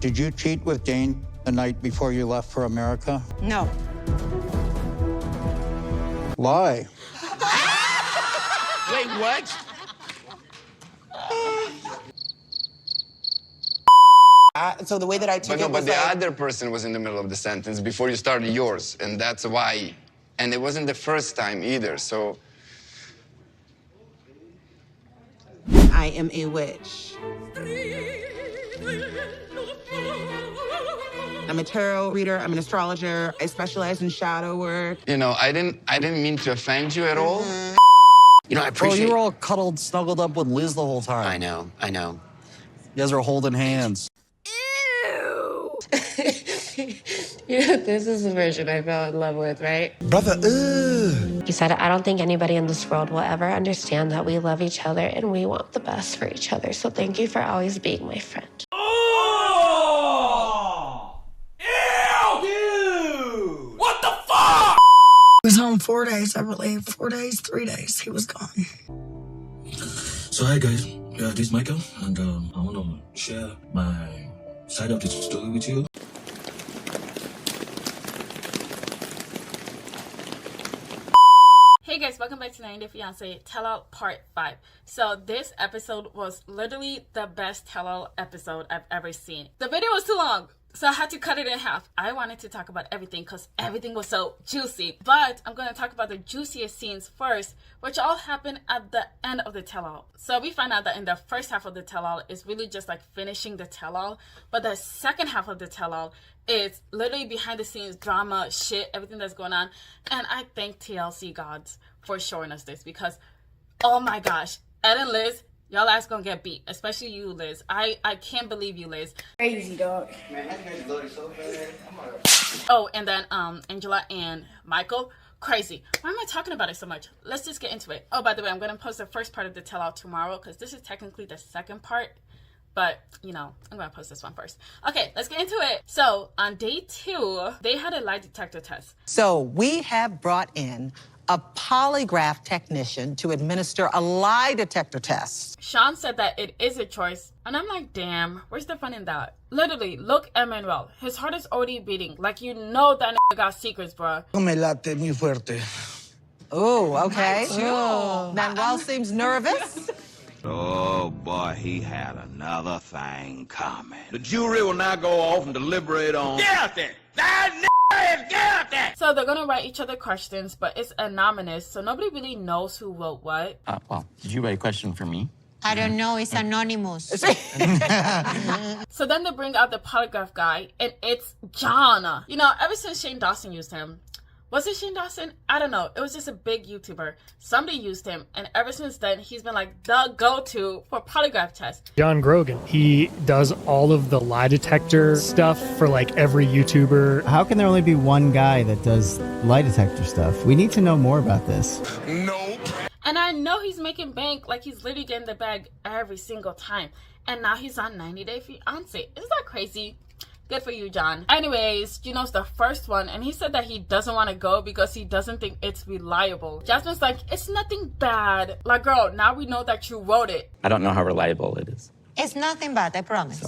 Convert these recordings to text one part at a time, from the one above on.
Did you cheat with Dane the night before you left for America? No. Lie. Wait, what? So the way that I took it was But the like... other person was in the middle of the sentence before you started yours, and that's why. And it wasn't the first time either, so... I am a witch. I'm a tarot reader. I'm an astrologer. I specialize in shadow work. You know, I didn't mean to offend you at all. You know, I Bro, appreciate... you were all cuddled, snuggled up with Liz the whole time. I know. You guys were holding hands. Yeah, this is the version I fell in love with, right? Brother, He said, I don't think anybody in this world will ever understand that we love each other and we want the best for each other. So thank you for always being my friend. Oh! Ew! Dude! What the fuck? He was home 4 days, I believe. 4 days, 3 days, he was gone. So hi guys, this is Michael, and I want to share my side of the story with you. Hey guys, welcome back to 90 Day Fiance Tell-All Part 5. So this episode was literally the best tell-all episode I've ever seen. The video was too long, so I had to cut it in half. I wanted to talk about everything because everything was so juicy. But I'm going to talk about the juiciest scenes first, which all happened at the end of the tell-all. So we find out that in the first half of the tell-all is really just like finishing the tell-all. But the second half of the tell-all is literally behind the scenes drama, shit, everything that's going on. And I thank TLC gods for showing us this because, oh my gosh, Ed and Liz, y'all ass gonna get beat, especially you, Liz. I can't believe you, Liz. Crazy, dog. Oh, and then Angela and Michael, crazy. Why am I talking about it so much? Let's just get into it. Oh, by the way, I'm gonna post the first part of the tell-all tomorrow because this is technically the second part. But, you know, I'm going to post this one first. Okay, let's get into it. So, on day 2, they had a lie detector test. So, we have brought in a polygraph technician to administer a lie detector test. Sean said that it is a choice. And I'm like, damn, where's the fun in that? Literally, look at Manuel. His heart is already beating. Like, you know that nigga got secrets, bro. Me late muy fuerte. Oh, okay. Manuel seems nervous. Oh, boy, he had another thing coming. The jury will now go off and deliberate on... Get out there! That nigga is get out there! So they're gonna write each other questions, but it's anonymous, so nobody really knows who wrote what. Well, did you write a question for me? I don't know, it's anonymous. So then they bring out the polygraph guy, and it's John. You know, ever since Shane Dawson used him, was it Shane Dawson? I don't know. It was just a big YouTuber. Somebody used him, and ever since then, he's been like the go-to for polygraph tests. John Grogan. He does all of the lie detector stuff for like every YouTuber. How can there only be one guy that does lie detector stuff? We need to know more about this. Nope. And I know he's making bank, like he's literally getting the bag every single time. And now he's on 90 Day Fiance. Isn't that crazy? Good for you, John. Anyways, Gino's the first one, and he said that he doesn't want to go because he doesn't think it's reliable. Jasmine's like, it's nothing bad. Like, girl, now we know that you wrote it. I don't know how reliable it is. It's nothing bad, I promise.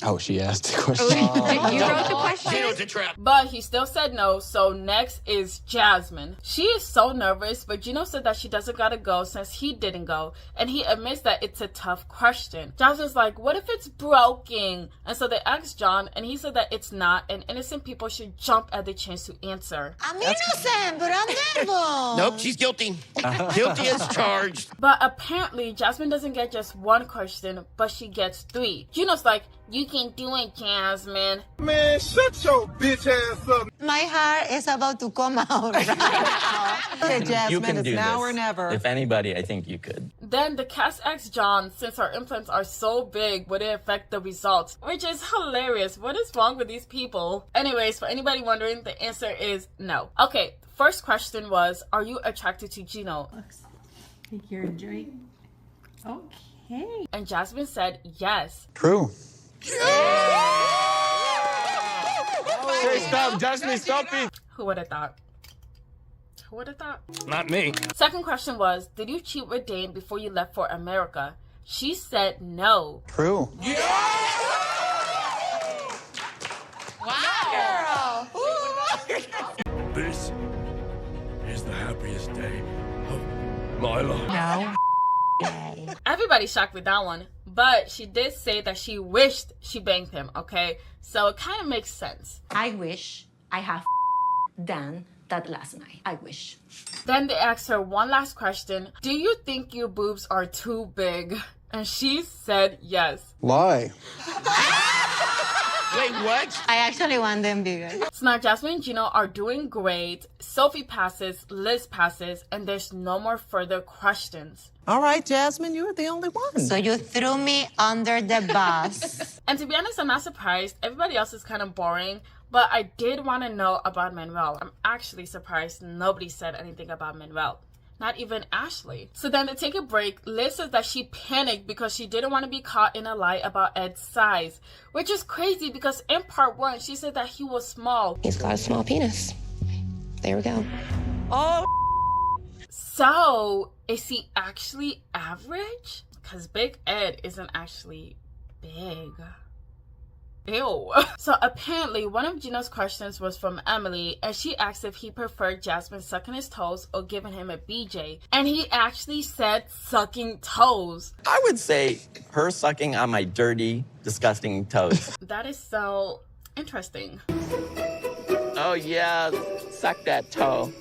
Oh, she asked a question. You wrote the question? Gino's a trap. But he still said no, so next is Jasmine. She is so nervous, but Gino said that she doesn't gotta go since he didn't go, and he admits that it's a tough question. Jasmine's like, what if it's broken? And so they asked John, and he said that it's not, and innocent people should jump at the chance to answer. I'm innocent, but I'm nervous. Nope, she's guilty. Guilty as charged. But apparently, Jasmine doesn't get just one question, but she gets 3. Gino's like, you can do it, Jasmine. Man, shut your bitch ass up. My heart is about to come out right now. Okay, Jasmine, You can it's do now this. or never. If anybody, I think you could. Then the cast asks John, since her implants are so big, would it affect the results? Which is hilarious. What is wrong with these people? Anyways, for anybody wondering, the answer is no. Okay, first question was, are you attracted to Gino? Take your drink. Okay. And Jasmine said yes. True. Say stop, Jasmine, stop it! Who would have thought? Who would have thought? Not me. Second question was, did you cheat with Dane before you left for America? She said no. True. This is the happiest day of my life. No. Everybody's shocked with that one, but she did say that she wished she banged him, okay? So it kind of makes sense. I wish I have done that last night. I wish. Then they asked her one last question. Do you think your boobs are too big? And she said yes. Lie. Wait, what? I actually want them bigger. So now Jasmine and Gino are doing great. Sophie passes, Liz passes, and there's no more further questions. All right, Jasmine, you're the only one. So you threw me under the bus. And to be honest, I'm not surprised. Everybody else is kind of boring, but I did want to know about Manuel. I'm actually surprised nobody said anything about Manuel. Not even Ashley. So then to take a break, Liz says that she panicked because she didn't want to be caught in a lie about Ed's size, which is crazy because in part 1, she said that he was small. He's got a small penis. There we go. Oh. So is he actually average? Because Big Ed isn't actually big. Ew. So apparently one of Gino's questions was from Emily, and she asked if he preferred Jasmine sucking his toes or giving him a BJ, and he actually said sucking toes. I would say her sucking on my dirty, disgusting toes. That is so interesting. Oh yeah, suck that toe.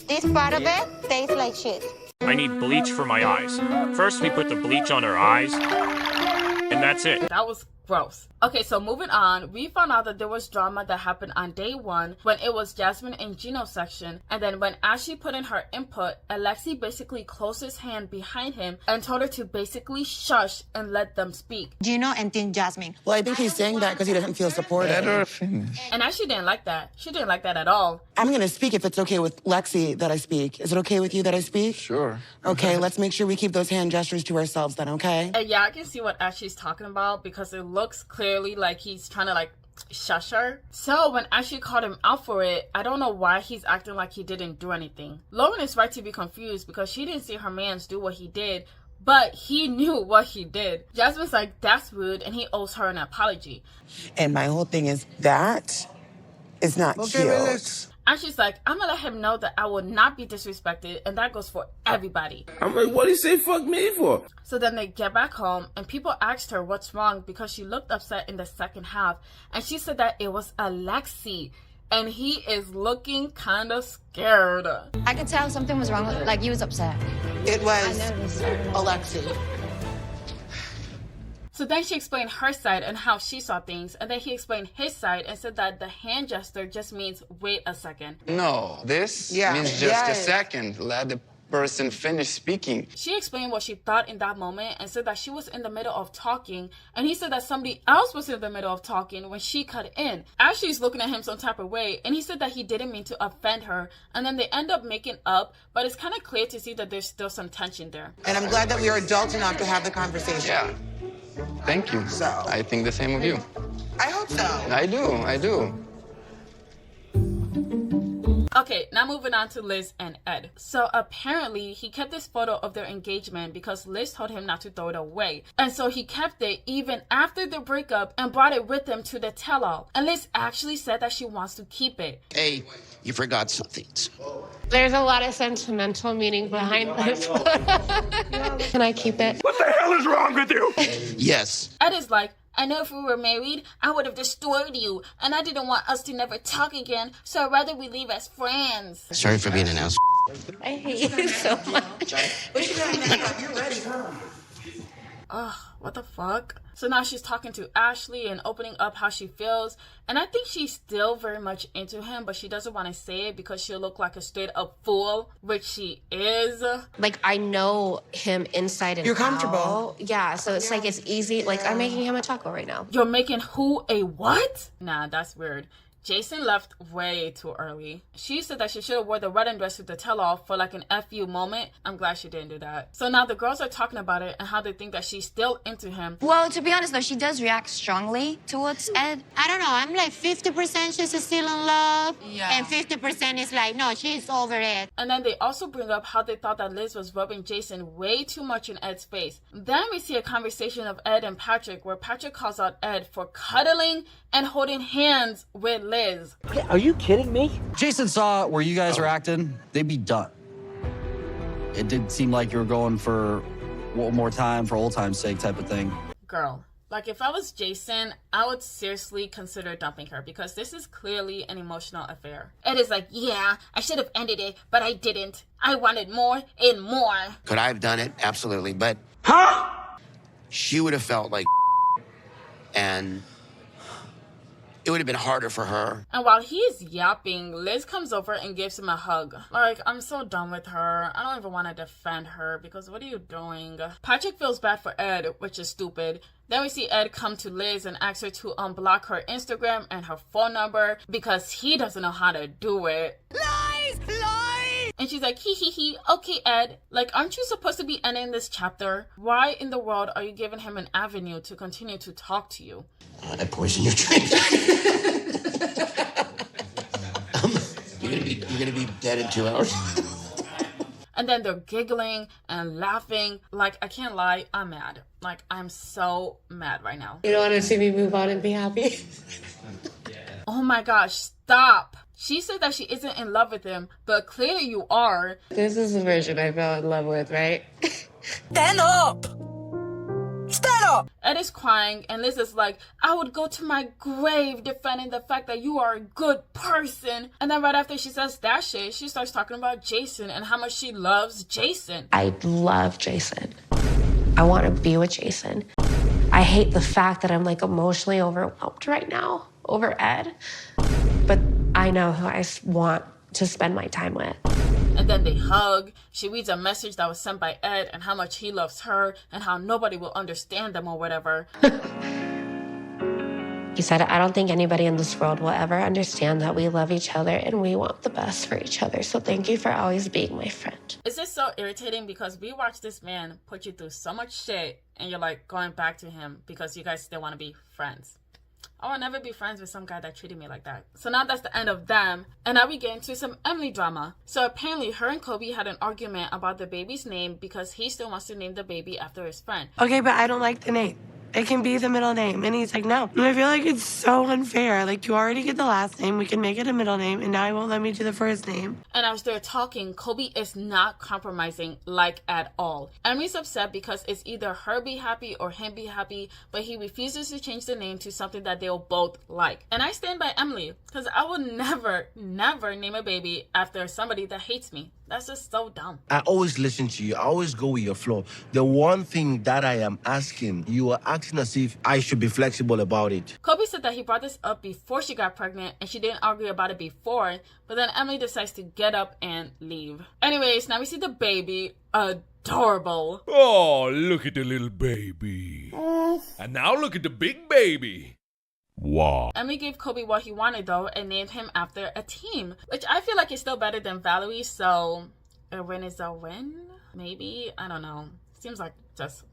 This part of it tastes like shit. I need bleach for my eyes. First we put the bleach on her eyes, and that's it. That was gross. Okay, so moving on, we found out that there was drama that happened on day 1 when it was Jasmine and Gino's section, and then when Ashley put in her input, Alexi basically closed his hand behind him and told her to basically shush and let them speak. Gino and Team Jasmine. Well, I think he's saying that because he doesn't feel supported. And Ashley didn't like that. She didn't like that at all. I'm going to speak if it's okay with Lexi that I speak. Is it okay with you that I speak? Sure. Okay, let's make sure we keep those hand gestures to ourselves then, okay? And yeah, I can see what Ashley's talking about because it looks clearly like he's trying to shush her. So when Ashley called him out for it, I don't know why he's acting like he didn't do anything. Lauren is right to be confused because she didn't see her mans do what he did, but he knew what he did. Jasmine's like, that's rude, and he owes her an apology. And my whole thing is that is not cute. And she's like, I'm gonna let him know that I will not be disrespected, and that goes for everybody. I'm like, what did he say fuck me for? So then they get back home, and people asked her what's wrong because she looked upset in the second half, and she said that it was Alexi, and he is looking kind of scared. I could tell something was wrong, like he was upset. It was Alexi. So then she explained her side and how she saw things, and then he explained his side and said that the hand gesture just means wait a second. No, this means just a second. Let the person finish speaking. She explained what she thought in that moment and said that she was in the middle of talking, and he said that somebody else was in the middle of talking when she cut in. Ashley's looking at him some type of way, and he said that he didn't mean to offend her, and then they end up making up, but it's kind of clear to see that there's still some tension there. And I'm glad that we are adults enough to have the conversation. Yeah. Thank you. So I think the same of you. I hope so. I do. Okay, now moving on to Liz and Ed. So apparently he kept this photo of their engagement because Liz told him not to throw it away. And so he kept it even after the breakup and brought it with him to the tell-all. And Liz actually said that she wants to keep it. Hey, you forgot some things. There's a lot of sentimental meaning behind this. Can I keep it? What the hell is wrong with you? Yes. Ed is like, I know if we were married, I would have destroyed you, and I didn't want us to never talk again, so I'd rather we leave as friends. Sorry for being an ass. I hate you so much. You're ready, huh? Ugh, what the fuck? So now she's talking to Ashley and opening up how she feels, and I think she's still very much into him, but she doesn't want to say it because she'll look like a straight up fool, which she is. Like, I know him inside and out. You're comfortable. Yeah, so it's like it's easy. Like, I'm making him a taco right now. You're making who a what? Nah, that's weird. Jason left way too early. She said that she should have wore the wedding dress to the tell-all for like an FU moment. I'm glad she didn't do that. So now the girls are talking about it and how they think that she's still into him. Well, to be honest though, she does react strongly towards Ed. I don't know, I'm like 50% she's still in love, and 50% is like, no, she's over it. And then they also bring up how they thought that Liz was rubbing Jason way too much in Ed's face. Then we see a conversation of Ed and Patrick where Patrick calls out Ed for cuddling and holding hands with Liz. Are you kidding me? Jason saw where you guys are acting. They'd be done. It did seem like you were going for one more time for old time's sake type of thing. Girl, like if I was Jason, I would seriously consider dumping her because this is clearly an emotional affair. Ed is like, yeah, I should have ended it, but I didn't. I wanted more and more. Could I have done it? Absolutely. But she would have felt like and it would have been harder for her. And while he's yapping, Liz comes over and gives him a hug. Like, I'm so done with her. I don't even want to defend her because what are you doing? Patrick feels bad for Ed, which is stupid. Then we see Ed come to Liz and ask her to unblock her Instagram and her phone number because he doesn't know how to do it. Lies! Lies! And she's like, hee. Okay, Ed. Like, aren't you supposed to be ending this chapter? Why in the world are you giving him an avenue to continue to talk to you? I poisoned your drink. You're gonna be dead in 2 hours. And then they're giggling and laughing. Like, I can't lie, I'm mad. Like, I'm so mad right now. You don't want to see me move on and be happy? Oh my gosh, stop. She said that she isn't in love with him, but clearly you are. This is the version I fell in love with, right? Stand up! Stand up! Ed is crying, and Liz is like, I would go to my grave defending the fact that you are a good person. And then right after she says that shit, she starts talking about Jason and how much she loves Jason. I love Jason. I want to be with Jason. I hate the fact that I'm like emotionally overwhelmed right now over Ed. But I know who I want to spend my time with. And then they hug. She reads a message that was sent by Ed and how much he loves her and how nobody will understand them or whatever. He said, I don't think anybody in this world will ever understand that we love each other and we want the best for each other. So thank you for always being my friend. It's just so irritating because we watched this man put you through so much shit and you're like going back to him because you guys still want to be friends. I will never be friends with some guy that treated me like that. So now that's the end of them. And now we get into some Emily drama. So apparently her and Kobe had an argument about the baby's name because he still wants to name the baby after his friend. Okay, but I don't like the name. It can be the middle name. And he's like, no. And I feel like it's so unfair. Like, you already get the last name. We can make it a middle name. And now he won't let me do the first name. And as they're talking, Kobe is not compromising, like, at all. Emily's upset because it's either her be happy or him be happy, but he refuses to change the name to something that they'll both like. And I stand by Emily because I would never name a baby after somebody that hates me. That's just so dumb. I always listen to you. I always go with your flow. The one thing that I am asking, you are acting as if I should be flexible about it. Kobe said that he brought this up before she got pregnant and she didn't argue about it before, but then Emily decides to get up and leave. Anyways, now we see the baby. Adorable. Oh, look at the little baby. And now look at the big baby. Wow. Emily gave Kobe what he wanted though and named him after a team, which I feel like is still better than Valerie, so a win is a win? Maybe? I don't know. Seems like just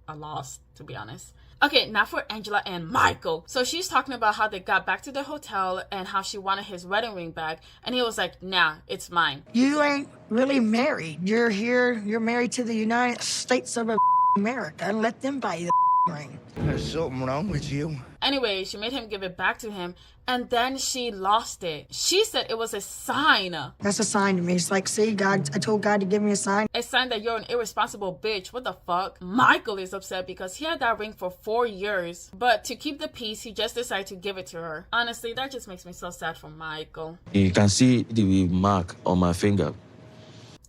a loss, to be honest. Okay, now for Angeala and Michael. So she's talking about how they got back to the hotel and how she wanted his wedding ring back. And he was like, nah, it's mine. You ain't really married. You're here. You're married to the United States of America. And let them buy you the ring. There's something wrong with you. Anyway, she made him give it back to him, and then she lost it. She said it was a sign. That's a sign to me. It's like, see, God, I told God to give me a sign. A sign that you're an irresponsible bitch. What the fuck? Michael is upset because he had that ring for 4 years, but to keep the peace, he just decided to give it to her. Honestly, that just makes me so sad for Michael. You can see the mark on my finger.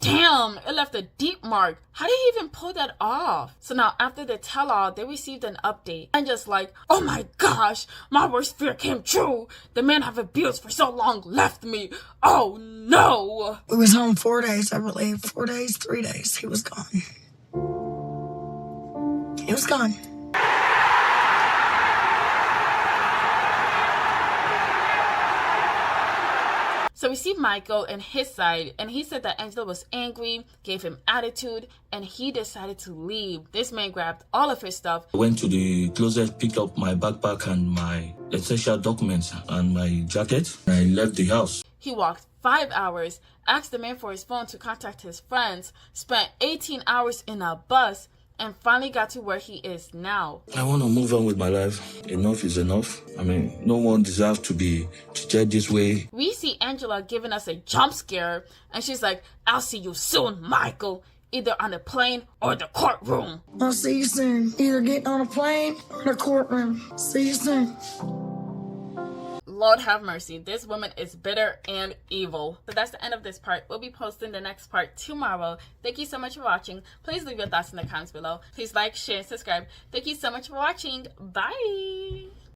Damn, it left a deep mark. How did he even pull that off? So now after the tell-all, they received an update. And just like, oh my gosh, my worst fear came true. The man I've abused for so long left me. Oh no. We was home 4 days, I believe. 4 days, 3 days. He was gone. He was gone. So we see Michael and his side, and he said that Angeala was angry, gave him attitude, and he decided to leave. This man grabbed all of his stuff. I went to the closet, picked up my backpack and my essential documents and my jacket. I left the house. He walked 5 hours, asked the man for his phone to contact his friends, spent 18 hours in a bus, and finally got to where he is now. I want to move on with my life. Enough is enough. I mean, no one deserves to be treated this way. We see Angeala giving us a jump scare, and she's like, I'll see you soon, Michael. Either on the plane or the courtroom. I'll see you soon. Either get on a plane or the courtroom. See you soon. Lord have mercy. This woman is bitter and evil. So that's the end of this part. We'll be posting the next part tomorrow. Thank you so much for watching. Please leave your thoughts in the comments below. Please like, share, and subscribe. Thank you so much for watching. Bye.